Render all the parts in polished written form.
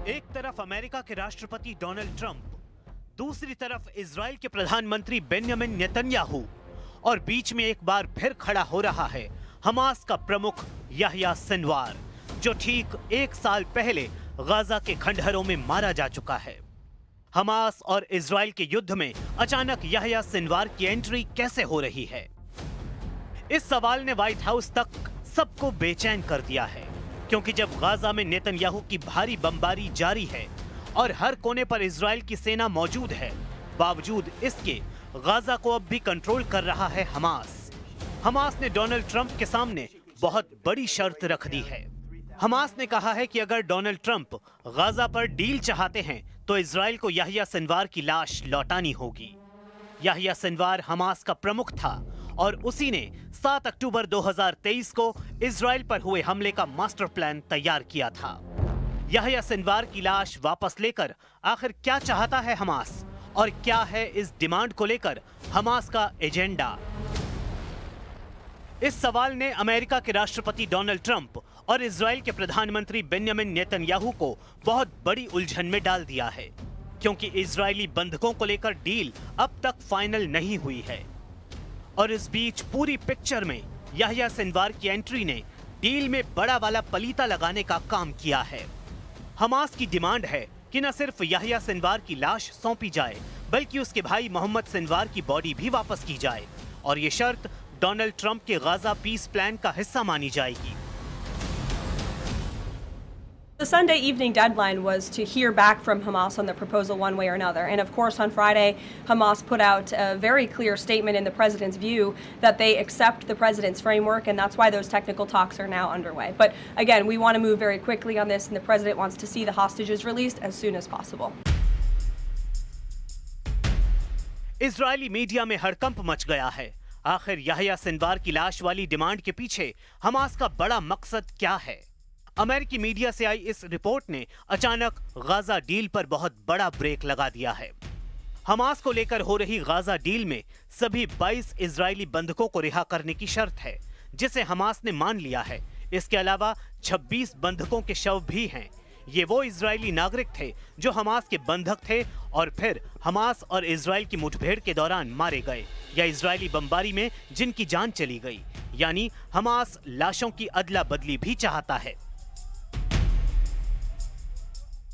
एक तरफ अमेरिका के राष्ट्रपति डोनाल्ड ट्रंप, दूसरी तरफ इजराइल के प्रधानमंत्री बेंजामिन नेतन्याहू और बीच में एक बार फिर खड़ा हो रहा है हमास का प्रमुख याह्या सिनवार, जो ठीक 1 साल पहले गाजा के खंडहरों में मारा जा चुका है। हमास और इजराइल के युद्ध में अचानक याह्या सिनवार की एंट्री कैसे हो रही है? इस सवाल ने व्हाइट हाउस तक सबको बेचैन कर दिया है, क्योंकि जब गाजा में नेतन्याहू की भारी बमबारी जारी है और हर कोने पर इजराइल की सेना मौजूद है, बावजूद इसके गाजा को अब भी कंट्रोल कर रहा है हमास। हमास ने डोनाल्ड ट्रंप के सामने बहुत बड़ी शर्त रख दी है। हमास ने कहा है कि अगर डोनाल्ड ट्रंप गाजा पर डील चाहते हैं तो इजराइल को याह्या सिनवार की लाश लौटानी होगी। याह्या सिनवार हमास का प्रमुख था और उसी ने 7 अक्टूबर 2023 को इजराइल पर हुए हमले का मास्टर प्लान तैयार किया था। याह्या सिनवार की लाश वापस लेकर आखिर क्या चाहता है हमास, और क्या है इस डिमांड को लेकर हमास का एजेंडा? इस सवाल ने अमेरिका के राष्ट्रपति डोनाल्ड ट्रंप और इजराइल के प्रधानमंत्री बेंजामिन नेतन्याहू को बहुत बड़ी उलझन में डाल दिया है, क्योंकि इजरायली बंधकों को लेकर डील अब तक फाइनल नहीं हुई है। और इस बीच पूरी पिक्चर में याह्या सिनवार की एंट्री ने डील में बड़ा वाला पलीता लगाने का काम किया है। हमास की डिमांड है कि न सिर्फ याह्या सिनवार की लाश सौंपी जाए, बल्कि उसके भाई मोहम्मद सिनवार की बॉडी भी वापस की जाए, और ये शर्त डोनाल्ड ट्रंप के गाजा पीस प्लान का हिस्सा मानी जाएगी। The Sunday evening deadline was to hear back from Hamas on the proposal one way or another. And of course, on Friday, Hamas put out a very clear statement in the president's view that they accept the president's framework, and that's why those technical talks are now underway. But again, we want to move very quickly on this, and the president wants to see the hostages released as soon as possible. Israeli media में हड़कंप much गया है। आखिर Yahya Sinwar की लाश वाली demand के पीछे हमास का बड़ा मकसद क्या है? अमेरिकी मीडिया से आई इस रिपोर्ट ने अचानक गाजा डील पर बहुत बड़ा ब्रेक लगा दिया है। हमास को लेकर हो रही गाजा डील में सभी 22 इजरायली बंधकों को रिहा करने की शर्त है, जिसे हमास ने मान लिया है। इसके अलावा 26 बंधकों के शव भी हैं। ये वो इजरायली नागरिक थे जो हमास के बंधक थे और फिर हमास और इजराइल की मुठभेड़ के दौरान मारे गए या इजरायली बमबारी में जिनकी जान चली गई। यानी हमास लाशों की अदला बदली भी चाहता है।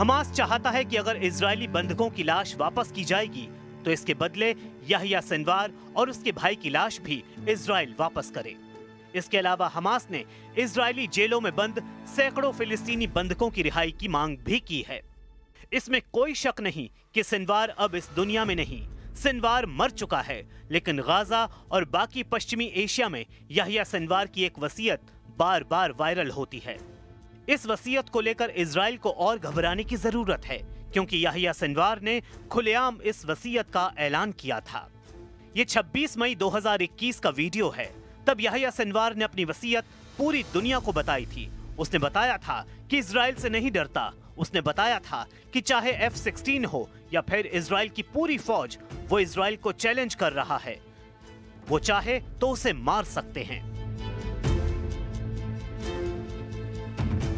हमास चाहता है कि अगर इजरायली बंधकों की लाश वापस की जाएगी तो इसके बदले याह्या सिनवार और उसके भाई की लाश भी इजराइल वापस करे। इसके अलावा हमास ने इजरायली जेलों में बंद सैकड़ों फिलिस्तीनी बंधकों की रिहाई की मांग भी की है। इसमें कोई शक नहीं कि सिनवार अब इस दुनिया में नहीं। सिनवार मर चुका है, लेकिन गाजा और बाकी पश्चिमी एशिया में याह्या सिनवार की एक वसीयत बार बार वायरल होती है। इस वसीयत को लेकर इजराइल को और घबराने की जरूरत है, क्योंकि याह्या सिनवार ने खुलेआम इस वसीयत का ऐलान किया था। ये 26 मई 2021 का वीडियो है। तब याह्या सिनवार ने अपनी वसीयत पूरी दुनिया को बताई थी। उसने बताया था कि इजराइल से नहीं डरता। उसने बताया था कि चाहे F-16 हो या फिर इजराइल की पूरी फौज, वो इजराइल को चैलेंज कर रहा है। वो चाहे तो उसे मार सकते हैं।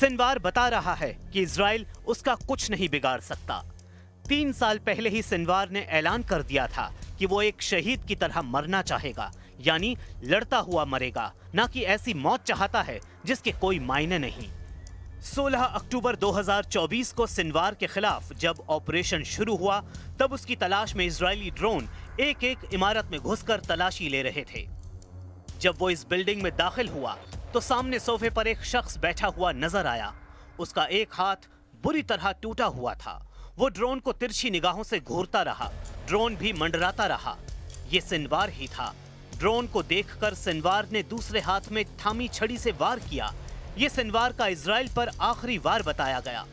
सिनवार बता रहा है कि इजराइल उसका कुछ नहीं बिगाड़ सकता। 3 साल पहले ही सिनवार ने ऐलान कर दिया था कि वो एक शहीद की तरह मरना चाहेगा, यानी लड़ता हुआ मरेगा, ना कि ऐसी मौत चाहता है जिसके कोई मायने नहीं। 16 अक्टूबर 2024 को सिनवार के खिलाफ जब ऑपरेशन शुरू हुआ, तब उसकी तलाश में इजरायली ड्रोन एक एक इमारत में घुसकर तलाशी ले रहे थे। जब वो इस बिल्डिंग में दाखिल हुआ तो सामने सोफे पर एक शख्स बैठा हुआ नजर आया। उसका एक हाथ बुरी तरह टूटा हुआ था वो ड्रोन को तिरछी निगाहों से घूरता रहा। ड्रोन भी मंडराता रहा। ये सिनवार ही था। ड्रोन को देखकर सिनवार ने दूसरे हाथ में थामी छड़ी से वार किया। ये सिनवार का इजराइल पर आखिरी वार बताया गया।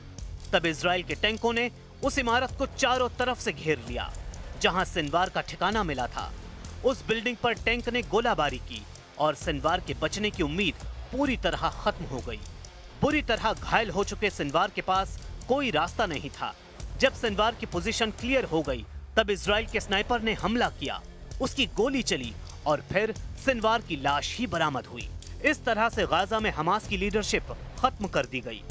तब इजराइल के टैंकों ने उस इमारत को चारों तरफ से घेर लिया जहां सिनवार का ठिकाना मिला था। उस बिल्डिंग पर टैंक ने गोलाबारी की और सिनवार के बचने की उम्मीद पूरी तरह खत्म हो गई। बुरी तरह घायल हो चुके सिनवार के पास कोई रास्ता नहीं था। जब सिनवार की पोजीशन क्लियर हो गई तब इजराइल के स्नाइपर ने हमला किया, उसकी गोली चली और फिर सिनवार की लाश ही बरामद हुई। इस तरह से गाजा में हमास की लीडरशिप खत्म कर दी गई।